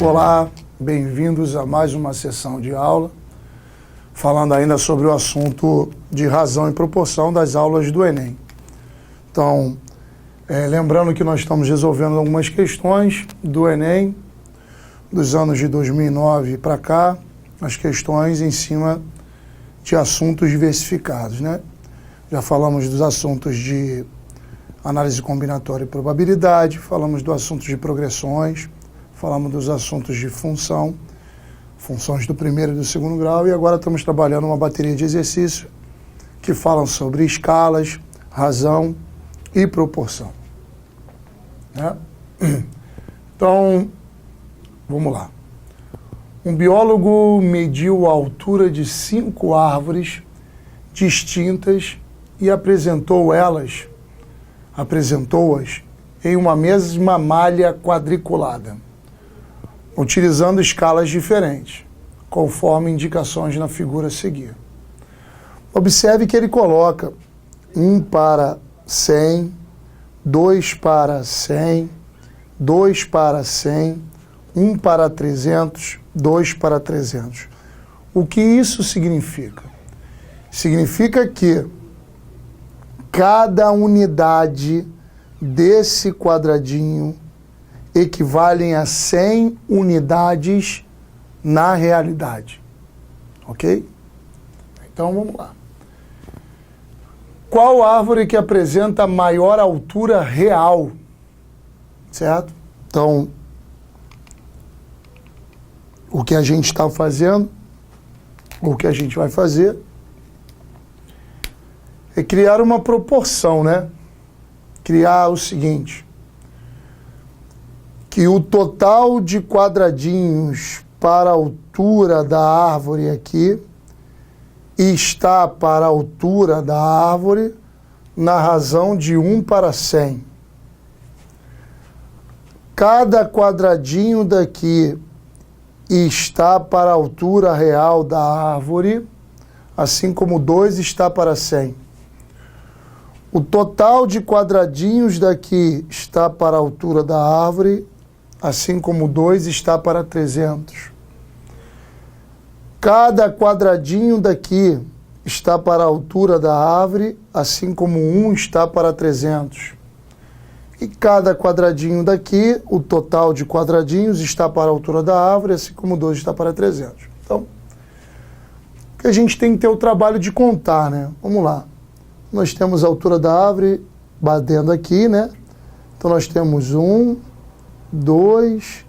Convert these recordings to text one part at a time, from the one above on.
Olá, bem-vindos a mais uma sessão de aula, falando ainda sobre o assunto de razão e proporção das aulas do Enem. Então, lembrando que nós estamos resolvendo algumas questões do Enem, dos anos de 2009 para cá, as questões em cima de assuntos diversificados, né? Já falamos dos assuntos de análise combinatória e probabilidade, falamos do assunto de progressões, falamos dos assuntos de funções do primeiro e do segundo grau, e agora estamos trabalhando uma bateria de exercícios que falam sobre escalas, razão e proporção. Né? Então, vamos lá. Um biólogo mediu a altura de 5 árvores distintas e apresentou-as em uma mesma malha quadriculada, utilizando escalas diferentes, conforme indicações na figura a seguir. Observe que ele coloca 1 para 100, 2 para 100, 2 para 100, 1 para 300, 2 para 300. O que isso significa? Significa que cada unidade desse quadradinho equivalem a 100 unidades na realidade. Ok? Então vamos lá. Qual árvore que apresenta maior altura real? Certo? Então, o que a gente está fazendo, o que a gente vai fazer, é criar uma proporção, né? Criar o seguinte, que o total de quadradinhos para a altura da árvore aqui está para a altura da árvore na razão de 1 para 100. Cada quadradinho daqui está para a altura real da árvore, assim como 2 está para 100. O total de quadradinhos daqui está para a altura da árvore, assim como 2 está para 300. Cada quadradinho daqui está para a altura da árvore, assim como 1 está para 300. E cada quadradinho daqui, o total de quadradinhos está para a altura da árvore, assim como 2 está para 300. Então, que a gente tem que ter o trabalho de contar, né? Vamos lá. Nós temos a altura da árvore batendo aqui, né? Então nós temos 1, 2,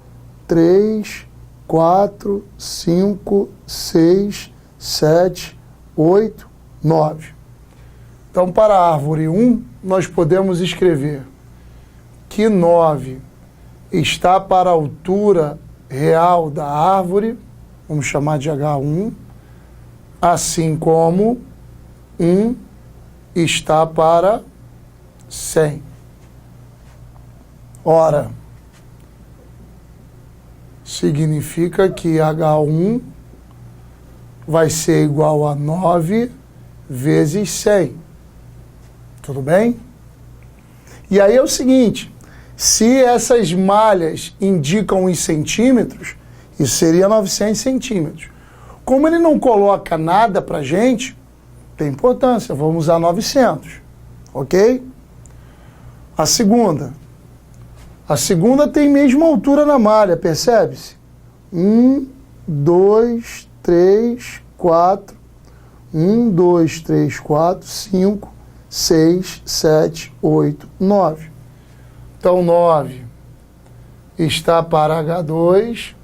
3, 4, 5, 6, 7, 8, 9. Então, para a árvore 1, nós podemos escrever que 9 está para a altura real da árvore, vamos chamar de H1, assim como 1 está para 100. Ora, significa que H1 vai ser igual a 9 vezes 100. Tudo bem? E aí é o seguinte, se essas malhas indicam em centímetros, isso seria 900 centímetros. Como ele não coloca nada para a gente, tem importância, vamos usar 900, ok? A segunda tem mesma altura na malha, percebe-se? 1, 2, 3, 4, 1, 2, 3, 4, 5, 6, 7, 8, 9. Então, 9 está para H2,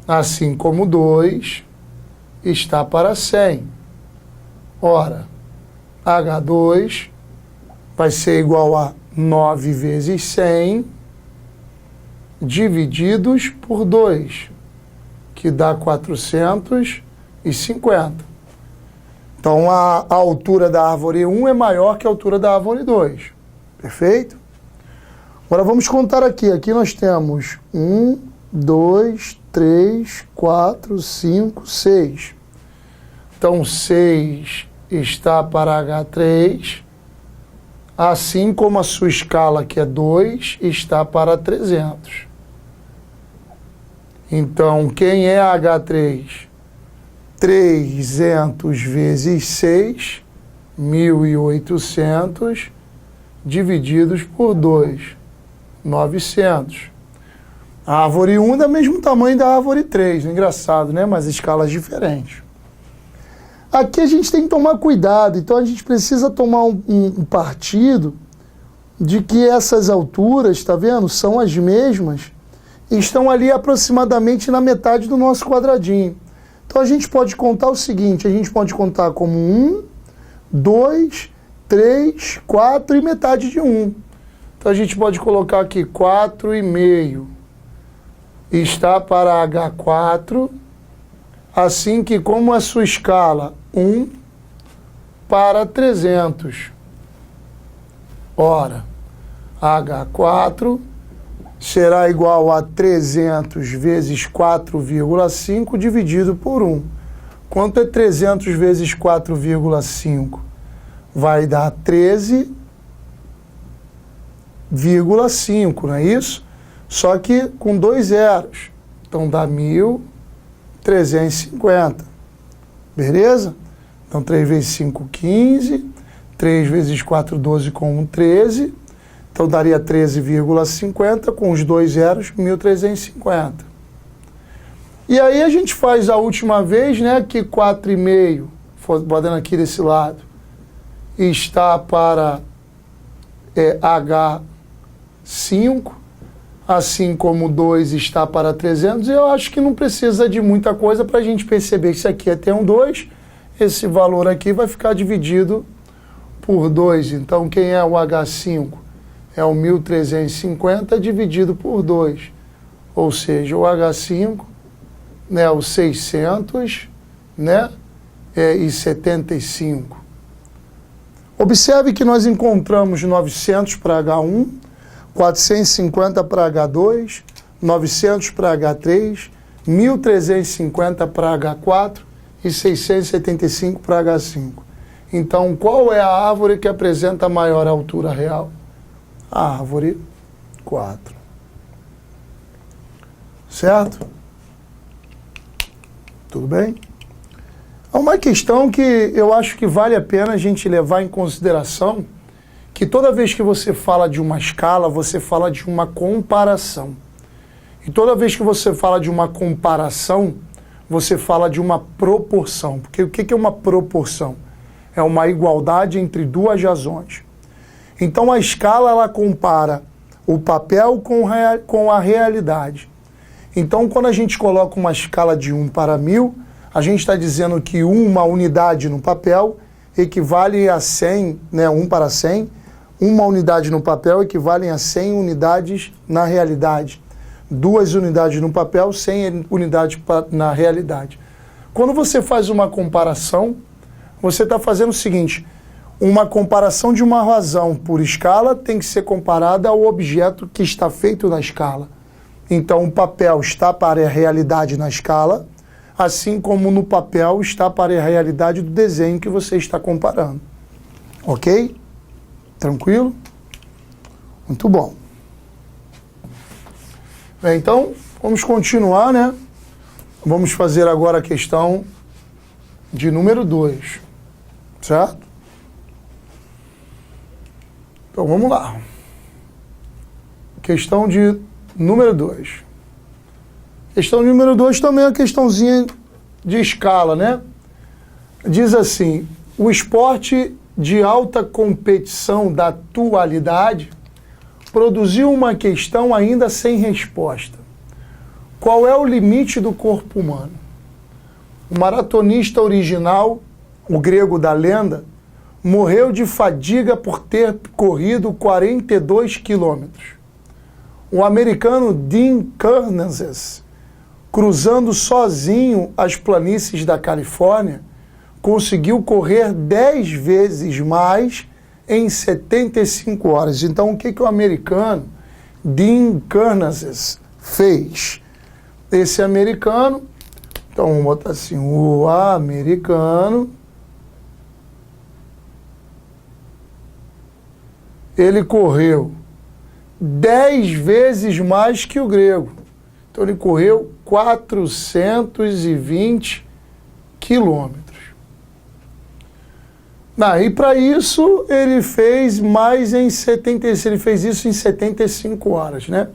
assim como 2 está para 100. Ora, H2 vai ser igual a 9 vezes 100 divididos por 2, que dá 450. Então, a altura da árvore 1 é maior que a altura da árvore 2. Perfeito? Agora vamos contar aqui. Aqui nós temos 1, 2, 3, 4, 5, 6. Então, 6 está para H3, assim como a sua escala, que é 2, está para 300. Então, quem é H3? 300 vezes 6, 1.800, divididos por 2, 900. A árvore 1 é do mesmo tamanho da árvore 3, engraçado, né? Mas escalas diferentes. Aqui a gente tem que tomar cuidado, então a gente precisa tomar um partido de que essas alturas, tá vendo, são as mesmas, e estão ali aproximadamente na metade do nosso quadradinho. Então a gente pode contar o seguinte, a gente pode contar como 1, 2, 3, 4 e metade de 1. Então a gente pode colocar aqui 4,5 está para H4, assim que como a sua escala 1 para 300. Ora, H4 será igual a 300 vezes 4,5 dividido por 1. Quanto é 300 vezes 4,5? Vai dar 13,5, não é isso? Só que com 2 zeros. Então dá 1.350. Beleza? Então 3 vezes 5, 15. 3 vezes 4, 12 com 1, 13. Então daria 13,50 com os 2 zeros, 1.350. E aí a gente faz a última vez, né, que 4,5, botando aqui desse lado, está para H5, assim como 2 está para 300, e eu acho que não precisa de muita coisa para a gente perceber que isso aqui é ter um 2, esse valor aqui vai ficar dividido por 2, então quem é o H5? É o 1.350 dividido por 2, ou seja, o H5, né, o 600, né, e 75. Observe que nós encontramos 900 para H1, 450 para H2, 900 para H3, 1.350 para H4 e 675 para H5. Então, qual é a árvore que apresenta a maior altura real? A árvore 4. Certo? Tudo bem? Há uma questão que eu acho que vale a pena a gente levar em consideração, que toda vez que você fala de uma escala, você fala de uma comparação. E toda vez que você fala de uma comparação, você fala de uma proporção. Porque o que é uma proporção? É uma igualdade entre duas razões. Então a escala ela compara o papel com a realidade. Então quando a gente coloca uma escala de 1 para 1.000, a gente está dizendo que uma unidade no papel equivale a 100, né, 1 para 100. Uma unidade no papel equivale a 100 unidades na realidade. 2 unidades no papel, 100 unidades na realidade. Quando você faz uma comparação, você está fazendo o seguinte: uma comparação de uma razão por escala tem que ser comparada ao objeto que está feito na escala. Então, o papel está para a realidade na escala, assim como no papel está para a realidade do desenho que você está comparando. Ok? Tranquilo? Muito bom. Bem, então, vamos continuar, né? Vamos fazer agora a questão de número 2. Certo? Então, vamos lá. Questão de número 2. Questão de número 2 também é uma questãozinha de escala, né? Diz assim: o esporte de alta competição da atualidade produziu uma questão ainda sem resposta. Qual é o limite do corpo humano? O maratonista original, o grego da lenda, morreu de fadiga por ter corrido 42 quilômetros. O americano Dean Karnazes, cruzando sozinho as planícies da Califórnia, conseguiu correr 10 vezes mais em 75 horas. Então, o que o americano Dean Karnazes fez? Esse americano, então vamos botar assim, o americano, ele correu 10 vezes mais que o grego. Então ele correu 420 quilômetros. E para isso ele fez ele fez isso em 75 horas, né?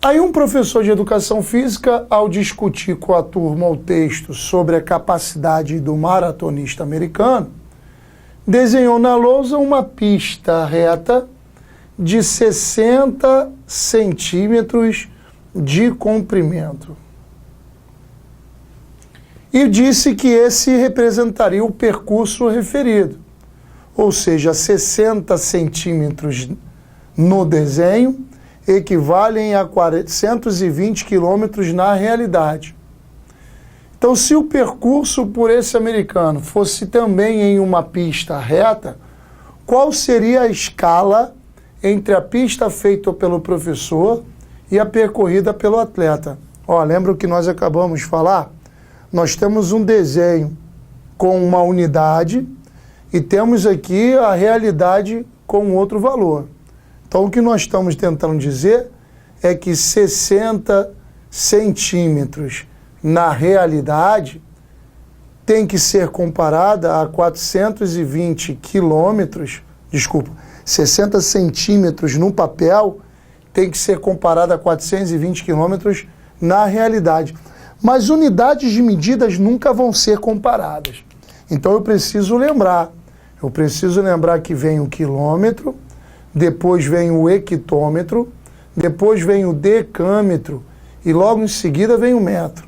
Aí um professor de educação física, ao discutir com a turma o texto sobre a capacidade do maratonista americano, desenhou na lousa uma pista reta de 60 centímetros de comprimento. E disse que esse representaria o percurso referido, ou seja, 60 centímetros no desenho equivalem a 420 quilômetros na realidade. Então, se o percurso por esse americano fosse também em uma pista reta, qual seria a escala entre a pista feita pelo professor e a percorrida pelo atleta? Lembra o que nós acabamos de falar? Nós temos um desenho com uma unidade e temos aqui a realidade com outro valor. Então, o que nós estamos tentando dizer é que 60 centímetros na realidade tem que ser comparada a 420 quilômetros, 60 centímetros no papel tem que ser comparada a 420 quilômetros na realidade. Mas unidades de medidas nunca vão ser comparadas. Então eu preciso lembrar que vem o quilômetro, depois vem o hectômetro, depois vem o decâmetro e logo em seguida vem o metro.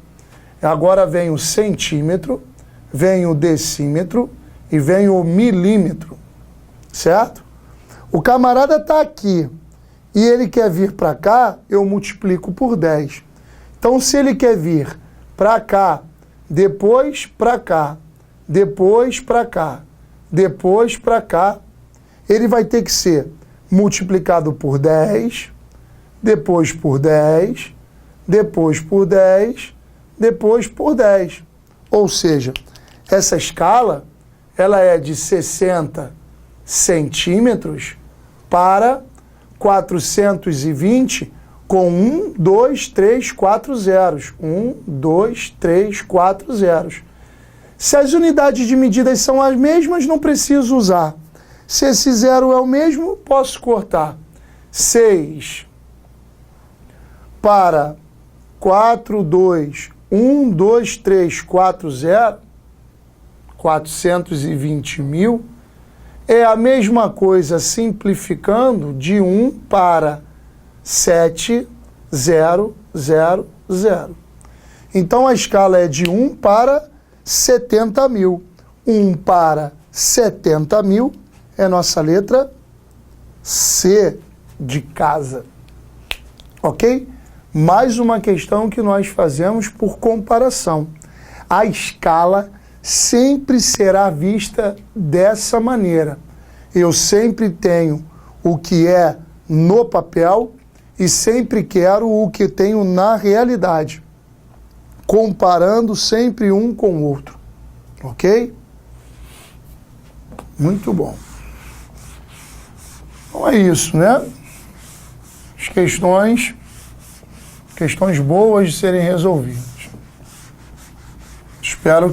Agora vem o centímetro, vem o decímetro e vem o milímetro, certo? O camarada está aqui e ele quer vir para cá, eu multiplico por 10. Então, se ele quer vir para cá, depois para cá, depois para cá, depois para cá, ele vai ter que ser multiplicado por 10, depois por 10, depois por 10, depois por 10. Ou seja, essa escala ela é de 60 centímetros para 420 com 1, 2, 3, 4 zeros. 1, 2, 3, 4 zeros. Se as unidades de medidas são as mesmas, não preciso usar. Se esse zero é o mesmo, posso cortar. 6 para 4, 2, 1, 2, 3, 4, 0, 420 mil, é a mesma coisa simplificando de 1 para 7, 0, 0, 0. Então a escala é de 1 para 70 mil. 1 para 70 mil é nossa letra C de casa. Ok? Mais uma questão que nós fazemos por comparação. A escala sempre será vista dessa maneira. Eu sempre tenho o que é no papel e sempre quero o que tenho na realidade, comparando sempre um com o outro. Ok? Muito bom. Então é isso, né? As questões boas de serem resolvidas. Espero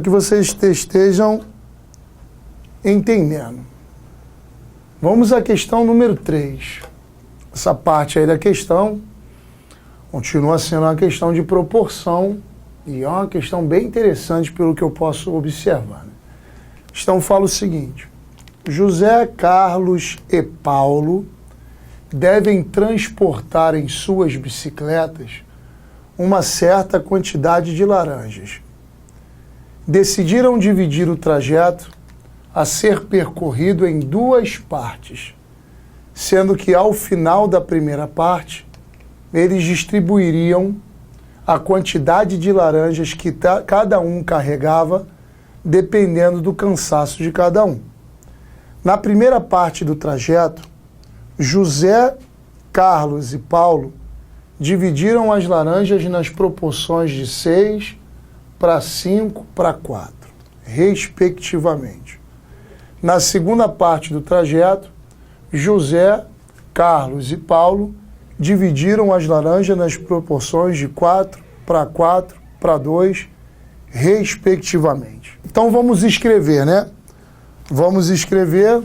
que vocês estejam entendendo. Vamos à questão número 3. Essa parte aí da questão continua sendo uma questão de proporção e é uma questão bem interessante pelo que eu posso observar. A questão fala o seguinte: José, Carlos e Paulo devem transportar em suas bicicletas uma certa quantidade de laranjas. Decidiram dividir o trajeto a ser percorrido em 2 partes, sendo que ao final da primeira parte, eles distribuiriam a quantidade de laranjas que cada um carregava, dependendo do cansaço de cada um. Na primeira parte do trajeto, José, Carlos e Paulo dividiram as laranjas nas proporções de 6 para 5 para 4, respectivamente. Na segunda parte do trajeto, José, Carlos e Paulo dividiram as laranjas nas proporções de 4 para 4 para 2, respectivamente. Então vamos escrever, né? Vamos escrever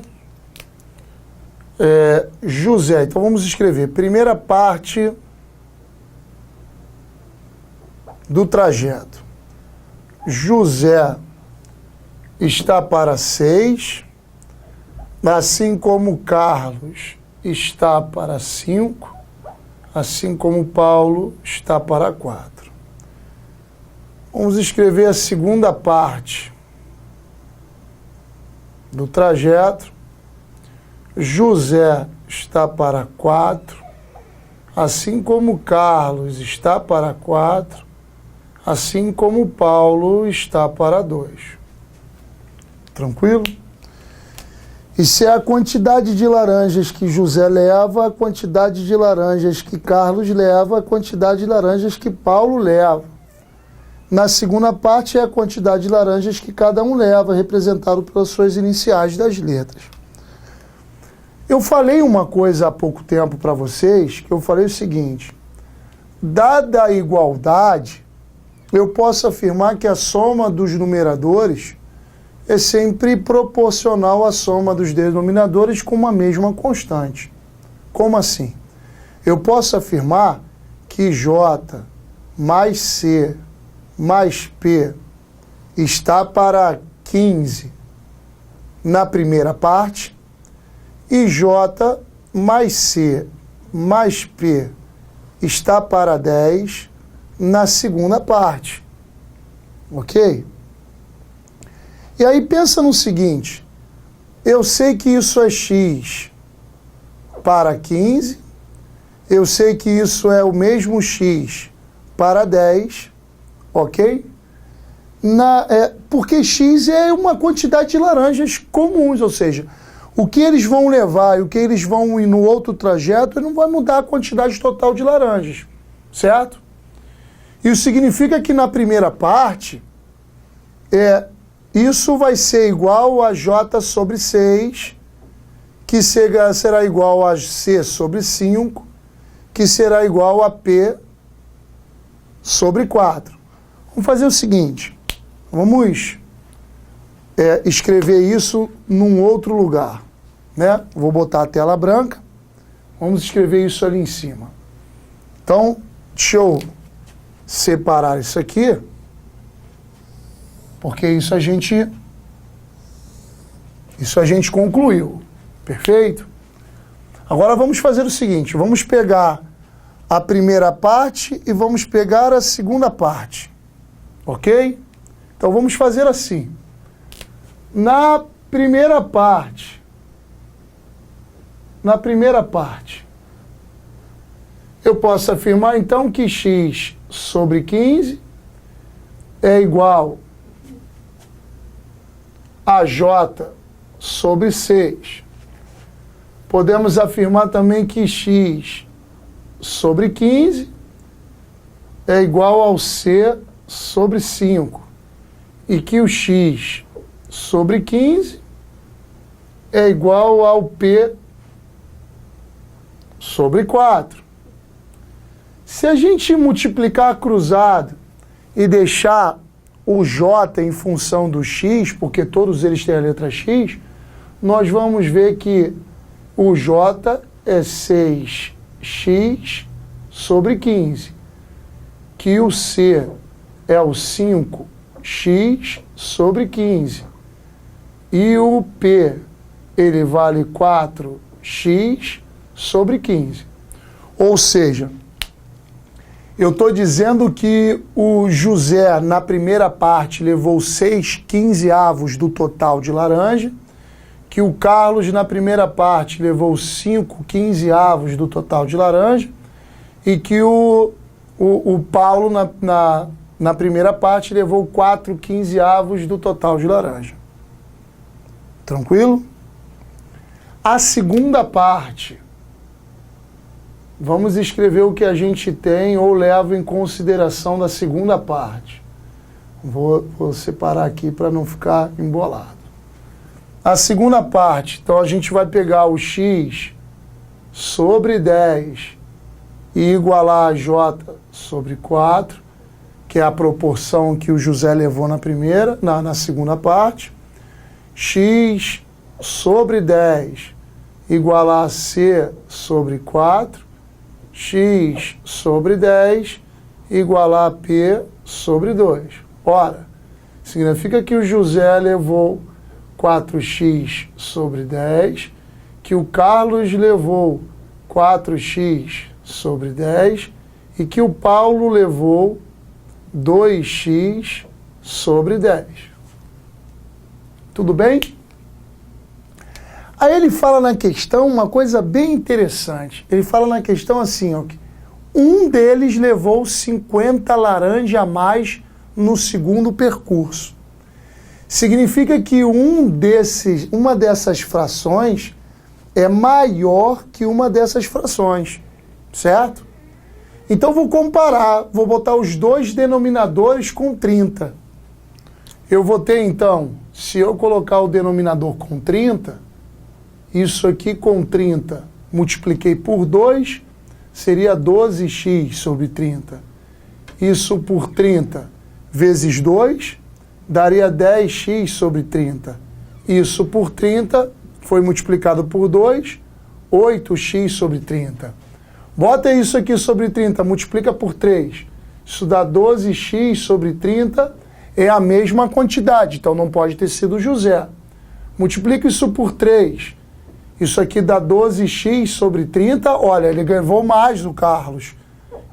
José. Então vamos escrever primeira parte do trajeto. José está para 6, assim como Carlos está para 5, assim como Paulo está para 4. Vamos escrever a segunda parte do trajeto. José está para 4, assim como Carlos está para 4, assim como Paulo está para 2. Tranquilo? E se é a quantidade de laranjas que José leva, a quantidade de laranjas que Carlos leva, a quantidade de laranjas que Paulo leva. Na segunda parte é a quantidade de laranjas que cada um leva, representado pelas suas iniciais das letras. Eu falei uma coisa há pouco tempo para vocês, que eu falei o seguinte: dada a igualdade, eu posso afirmar que a soma dos numeradores é sempre proporcional à soma dos denominadores com uma mesma constante. Como assim? Eu posso afirmar que J mais C mais P está para 15 na primeira parte e J mais C mais P está para 10 na segunda parte. Ok? E aí pensa no seguinte: eu sei que isso é X para 15, eu sei que isso é o mesmo X para 10, ok? Porque X é uma quantidade de laranjas comuns, ou seja, o que eles vão levar e o que eles vão ir no outro trajeto não vai mudar a quantidade total de laranjas, certo? Isso significa que na primeira parte, isso vai ser igual a J sobre 6, que será igual a C sobre 5, que será igual a P sobre 4. Vamos fazer o seguinte, vamos escrever isso num outro lugar, né? Vou botar a tela branca, vamos escrever isso ali em cima. Então, deixa eu separar isso aqui, porque isso a gente concluiu, perfeito? Agora vamos fazer o seguinte, vamos pegar a primeira parte e vamos pegar a segunda parte, ok? Então vamos fazer assim. Na primeira parte, eu posso afirmar então que X sobre 15 é igual a J sobre 6. Podemos afirmar também que X sobre 15 é igual ao C sobre 5. E que o X sobre 15 é igual ao P sobre 4. Se a gente multiplicar cruzado e deixar o J em função do X, porque todos eles têm a letra X, nós vamos ver que o J é 6x sobre 15, que o C é o 5x sobre 15, e o P, ele vale 4x sobre 15. Ou seja, eu estou dizendo que o José, na primeira parte, levou 6/15 do total de laranja, que o Carlos, na primeira parte, levou 5/15 do total de laranja, e que o Paulo, na primeira parte, levou 4/15 do total de laranja. Tranquilo? A segunda parte, vamos escrever o que a gente tem ou leva em consideração da segunda parte. Vou separar aqui para não ficar embolado. A segunda parte, então a gente vai pegar o X sobre 10 e igualar a J sobre 4, que é a proporção que o José levou na segunda parte. X sobre 10 igualar a C sobre 4. X sobre 10 igualar a P sobre 2. Ora, significa que o José levou 4x sobre 10, que o Carlos levou 4x sobre 10 e que o Paulo levou 2x sobre 10. Tudo bem? Aí ele fala na questão uma coisa bem interessante. Ele fala na questão assim, ó, um deles levou 50 laranjas a mais no segundo percurso. Significa que uma dessas frações é maior que uma dessas frações, certo? Então vou comparar, vou botar os dois denominadores com 30. Eu vou ter então, se eu colocar o denominador com 30, isso aqui com 30 multipliquei por 2, seria 12x sobre 30. Isso por 30 vezes 2, daria 10x sobre 30. Isso por 30 foi multiplicado por 2, 8x sobre 30. Bota isso aqui sobre 30, multiplica por 3. Isso dá 12x sobre 30, é a mesma quantidade, então não pode ter sido José. Multiplica isso por 3. Isso aqui dá 12x sobre 30, olha, ele levou mais do Carlos.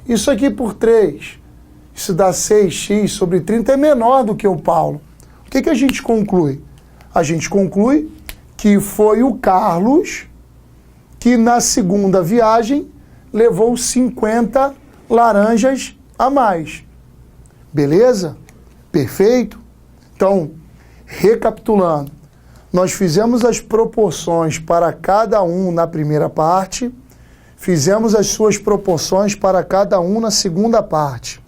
Isso aqui por 3, isso dá 6x sobre 30, é menor do que o Paulo. O que a gente conclui? A gente conclui que foi o Carlos que na segunda viagem levou 50 laranjas a mais. Beleza? Perfeito? Então, recapitulando, nós fizemos as proporções para cada um na primeira parte, fizemos as suas proporções para cada um na segunda parte.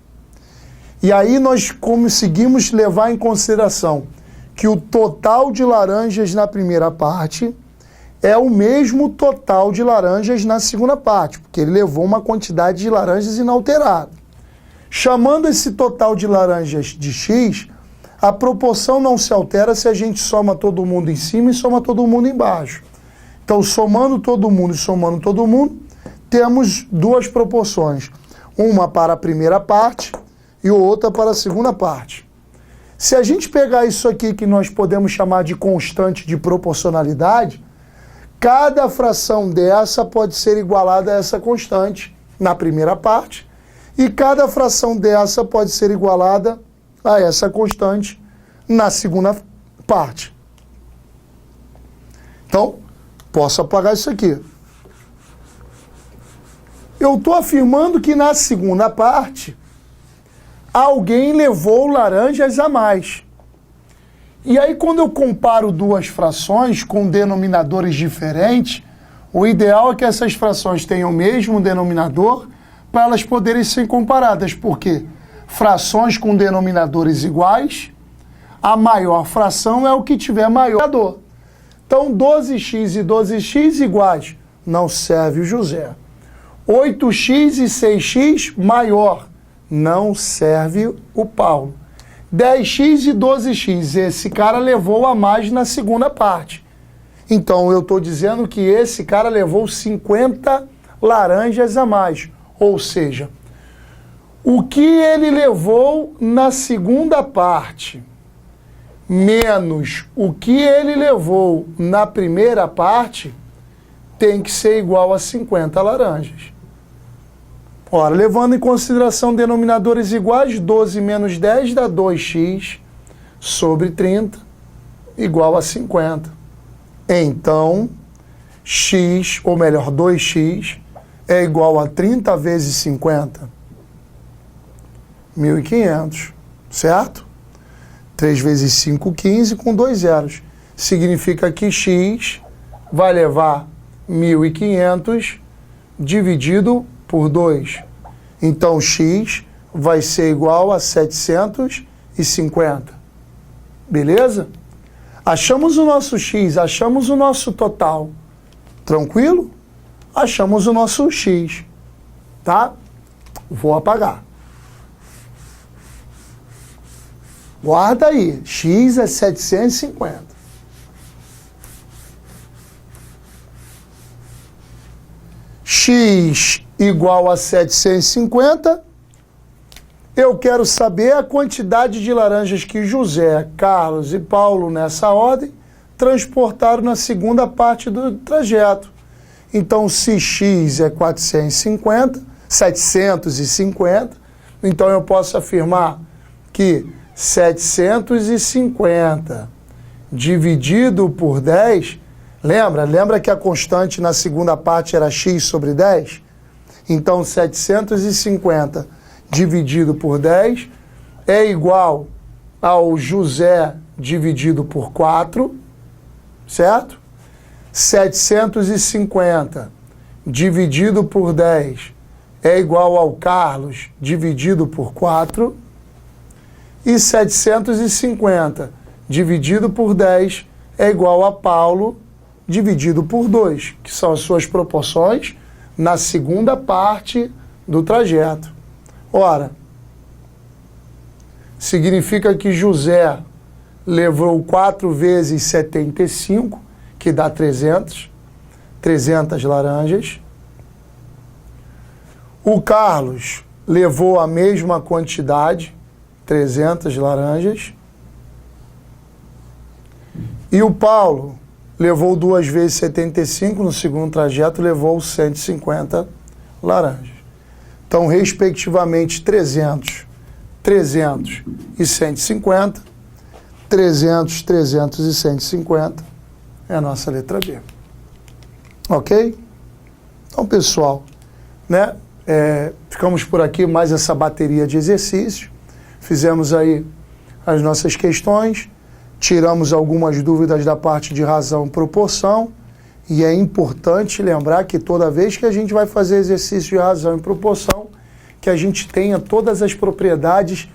E aí nós conseguimos levar em consideração que o total de laranjas na primeira parte é o mesmo total de laranjas na segunda parte, porque ele levou uma quantidade de laranjas inalterada. Chamando esse total de laranjas de X, a proporção não se altera se a gente soma todo mundo em cima e soma todo mundo embaixo. Então, somando todo mundo e somando todo mundo, temos duas proporções. Uma para a primeira parte e outra para a segunda parte. Se a gente pegar isso aqui que nós podemos chamar de constante de proporcionalidade, cada fração dessa pode ser igualada a essa constante na primeira parte e cada fração dessa pode ser igualada a essa constante na segunda parte. Então, posso apagar isso aqui. Eu estou afirmando que na segunda parte, alguém levou laranjas a mais. E aí, quando eu comparo duas frações com denominadores diferentes, o ideal é que essas frações tenham o mesmo denominador para elas poderem ser comparadas, porque frações com denominadores iguais, a maior fração é o que tiver maior denominador. Então, 12x e 12x iguais, não serve o José. 8x e 6x maior, não serve o Paulo. 10x e 12x, esse cara levou a mais na segunda parte. Então, eu estou dizendo que esse cara levou 50 laranjas a mais. Ou seja, o que ele levou na segunda parte, menos o que ele levou na primeira parte, tem que ser igual a 50 laranjas. Ora, levando em consideração denominadores iguais, 12 menos 10 dá 2x sobre 30, igual a 50. Então, x, ou melhor, 2x, é igual a 30 vezes 50, 1.500, certo? 3 vezes 5, 15, com 2 zeros. Significa que x vai levar 1.500 dividido por 2. Então, x vai ser igual a 750. Beleza? Achamos o nosso x, achamos o nosso total. Tranquilo? Achamos o nosso x. tá? Vou apagar. Guarda aí, x é 750. X igual a 750. Eu quero saber a quantidade de laranjas que José, Carlos e Paulo, nessa ordem, transportaram na segunda parte do trajeto. Então, se x é 750, então eu posso afirmar que 750 dividido por 10, lembra que a constante na segunda parte era x sobre 10? Então, 750 dividido por 10 é igual ao José dividido por 4, certo? 750 dividido por 10 é igual ao Carlos dividido por 4. E 750 dividido por 10 é igual a Paulo dividido por 2, que são as suas proporções na segunda parte do trajeto. Ora, significa que José levou 4 vezes 75, que dá 300 laranjas. O Carlos levou a mesma quantidade, 300 laranjas. E o Paulo levou 2 vezes 75, no segundo trajeto levou 150 laranjas. Então, respectivamente, 300, 300 e 150. 300, 300 e 150 é a nossa letra B. Ok? Então, pessoal, né? Ficamos por aqui mais essa bateria de exercícios. Fizemos aí as nossas questões, tiramos algumas dúvidas da parte de razão e proporção, e é importante lembrar que toda vez que a gente vai fazer exercício de razão e proporção, que a gente tenha todas as propriedades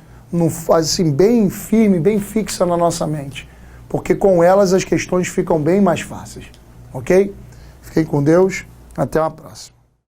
assim, bem firme, bem fixa na nossa mente, porque com elas as questões ficam bem mais fáceis, ok? Fiquem com Deus, até uma próxima.